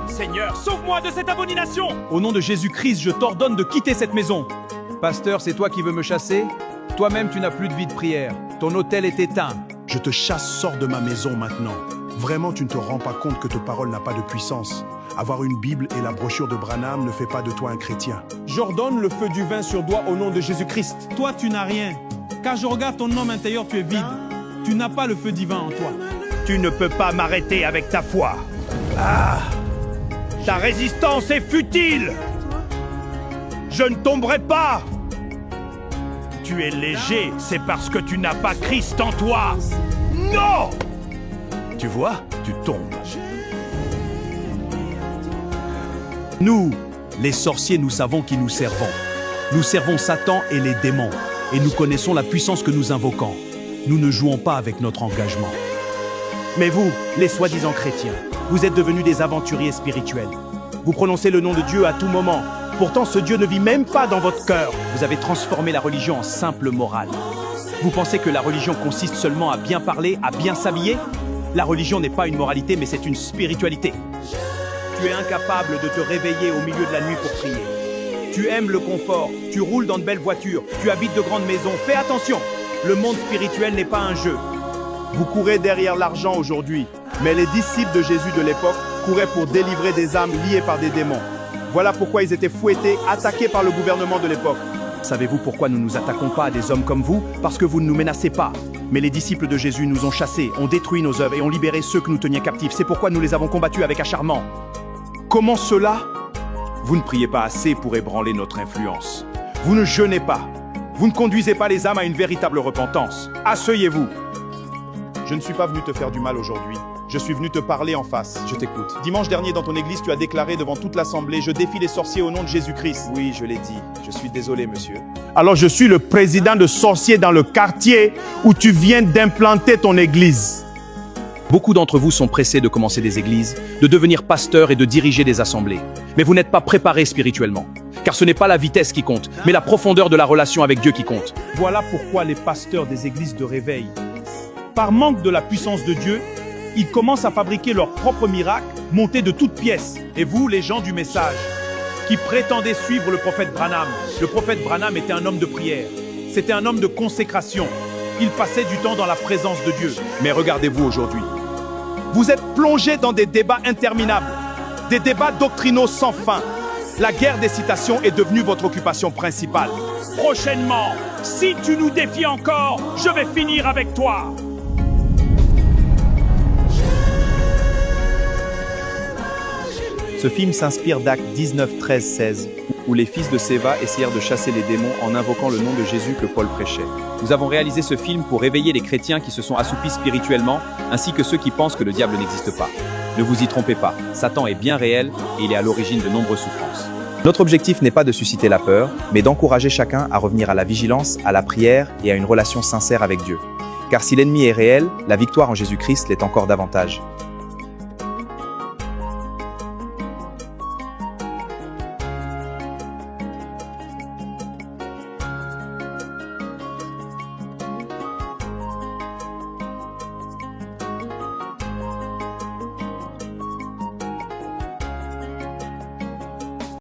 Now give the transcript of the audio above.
Seigneur, sauve-moi de cette abomination! Au nom de Jésus-Christ, je t'ordonne de quitter cette maison. Pasteur, c'est toi qui veux me chasser? Toi-même, tu n'as plus de vie de prière. Ton autel est éteint. Je te chasse, sors de ma maison maintenant. Vraiment, tu ne te rends pas compte que ta parole n'a pas de puissance. Avoir une Bible et la brochure de Branham ne fait pas de toi un chrétien. J'ordonne le feu du vin sur toi au nom de Jésus-Christ. Toi, tu n'as rien. Car je regarde ton homme intérieur, tu es vide. Tu n'as pas le feu divin en toi. Tu ne peux pas m'arrêter avec ta foi. Ta résistance est futile. Je ne tomberai pas. Tu es léger, c'est parce que tu n'as pas Christ en toi. Non! Tu vois, tu tombes. Nous, les sorciers, nous savons qui nous servons. Nous servons Satan et les démons. Et nous connaissons la puissance que nous invoquons. Nous ne jouons pas avec notre engagement. Mais vous, les soi-disant chrétiens, vous êtes devenus des aventuriers spirituels. Vous prononcez le nom de Dieu à tout moment. Pourtant, ce Dieu ne vit même pas dans votre cœur. Vous avez transformé la religion en simple morale. Vous pensez que la religion consiste seulement à bien parler, à bien s'habiller? La religion n'est pas une moralité, mais c'est une spiritualité. Tu es incapable de te réveiller au milieu de la nuit pour prier. Tu aimes le confort, tu roules dans de belles voitures, tu habites de grandes maisons. Fais attention, le monde spirituel n'est pas un jeu. Vous courez derrière l'argent aujourd'hui, mais les disciples de Jésus de l'époque couraient pour délivrer des âmes liées par des démons. Voilà pourquoi ils étaient fouettés, attaqués par le gouvernement de l'époque. Savez-vous pourquoi nous ne nous attaquons pas à des hommes comme vous? Parce que vous ne nous menacez pas. Mais les disciples de Jésus nous ont chassés, ont détruit nos œuvres et ont libéré ceux que nous tenions captifs. C'est pourquoi nous les avons combattus avec acharnement. Comment cela? Vous ne priez pas assez pour ébranler notre influence. Vous ne jeûnez pas. Vous ne conduisez pas les âmes à une véritable repentance. Asseyez-vous. Je ne suis pas venu te faire du mal aujourd'hui. Je suis venu te parler en face. Je t'écoute. Dimanche dernier, dans ton église, tu as déclaré devant toute l'assemblée « Je défie les sorciers au nom de Jésus-Christ ». Oui, je l'ai dit. Je suis désolé, monsieur. Alors, je suis le président de sorciers dans le quartier où tu viens d'implanter ton église. Beaucoup d'entre vous sont pressés de commencer des églises, de devenir pasteurs et de diriger des assemblées. Mais vous n'êtes pas préparés spirituellement. Car ce n'est pas la vitesse qui compte, mais la profondeur de la relation avec Dieu qui compte. Voilà pourquoi les pasteurs des églises de réveil, par manque de la puissance de Dieu, ils commencent à fabriquer leurs propres miracles, montés de toutes pièces. Et vous, les gens du message, qui prétendez suivre le prophète Branham. Le prophète Branham était un homme de prière. C'était un homme de consécration. Il passait du temps dans la présence de Dieu. Mais regardez-vous aujourd'hui. Vous êtes plongés dans des débats interminables, des débats doctrinaux sans fin. La guerre des citations est devenue votre occupation principale. Prochainement, si tu nous défies encore, je vais finir avec toi. Ce film s'inspire d'Actes 19, 13, 16, où les fils de Séva essayèrent de chasser les démons en invoquant le nom de Jésus que Paul prêchait. Nous avons réalisé ce film pour réveiller les chrétiens qui se sont assoupis spirituellement, ainsi que ceux qui pensent que le diable n'existe pas. Ne vous y trompez pas, Satan est bien réel et il est à l'origine de nombreuses souffrances. Notre objectif n'est pas de susciter la peur, mais d'encourager chacun à revenir à la vigilance, à la prière et à une relation sincère avec Dieu. Car si l'ennemi est réel, la victoire en Jésus-Christ l'est encore davantage.